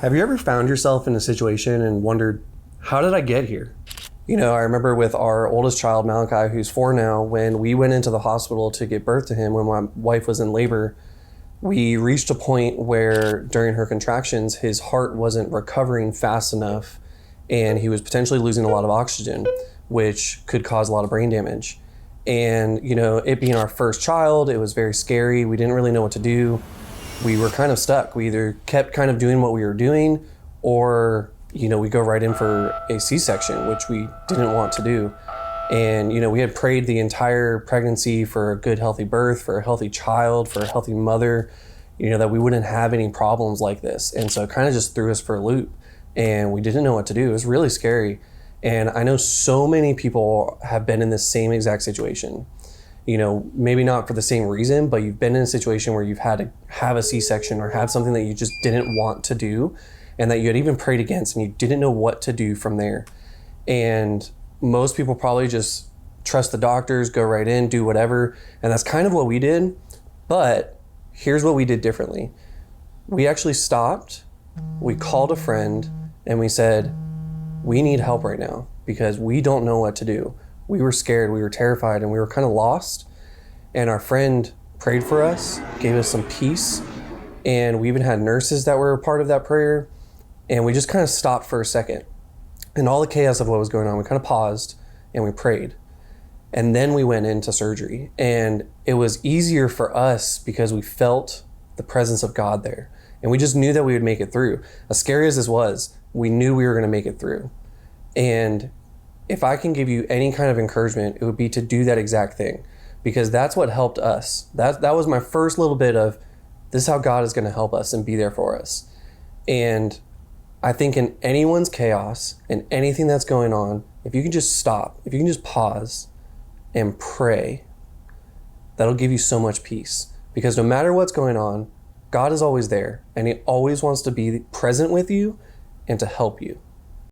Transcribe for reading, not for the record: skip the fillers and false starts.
Have you ever found yourself in a situation and wondered, how did I get here? I remember with our oldest child, Malachi, who's 4 now, when we went into the hospital to give birth to him when my wife was in labor, we reached a point where during her contractions, his heart wasn't recovering fast enough and he was potentially losing a lot of oxygen, which could cause a lot of brain damage. And, it being our first child, it was very scary. We didn't really know what to do. We were kind of stuck. We either kept kind of doing what we were doing or, we go right in for a C-section, which we didn't want to do. And, we had prayed the entire pregnancy for a good, healthy birth, for a healthy child, for a healthy mother, that we wouldn't have any problems like this. And so it kind of just threw us for a loop and we didn't know what to do. It was really scary. And I know so many people have been in the same exact situation. Maybe not for the same reason, but you've been in a situation where you've had to have a C-section or have something that you just didn't want to do and that you had even prayed against and you didn't know what to do from there. And most people probably just trust the doctors, go right in, do whatever. And that's kind of what we did. But here's what we did differently. We actually stopped, we called a friend, and we said, we need help right now because we don't know what to do. We were scared, we were terrified, and we were kind of lost. And our friend prayed for us, gave us some peace. And we even had nurses that were a part of that prayer. And we just kind of stopped for a second. And all the chaos of what was going on, we kind of paused and we prayed. And then we went into surgery. And it was easier for us because we felt the presence of God there. And we just knew that we would make it through. As scary as this was, we knew we were going to make it through. And if I can give you any kind of encouragement, it would be to do that exact thing, because that's what helped us. That was my first little bit of, this is how God is going to help us and be there for us. And I think in anyone's chaos and anything that's going on, if you can just stop, if you can just pause and pray, that'll give you so much peace. Because no matter what's going on, God is always there and he always wants to be present with you and to help you.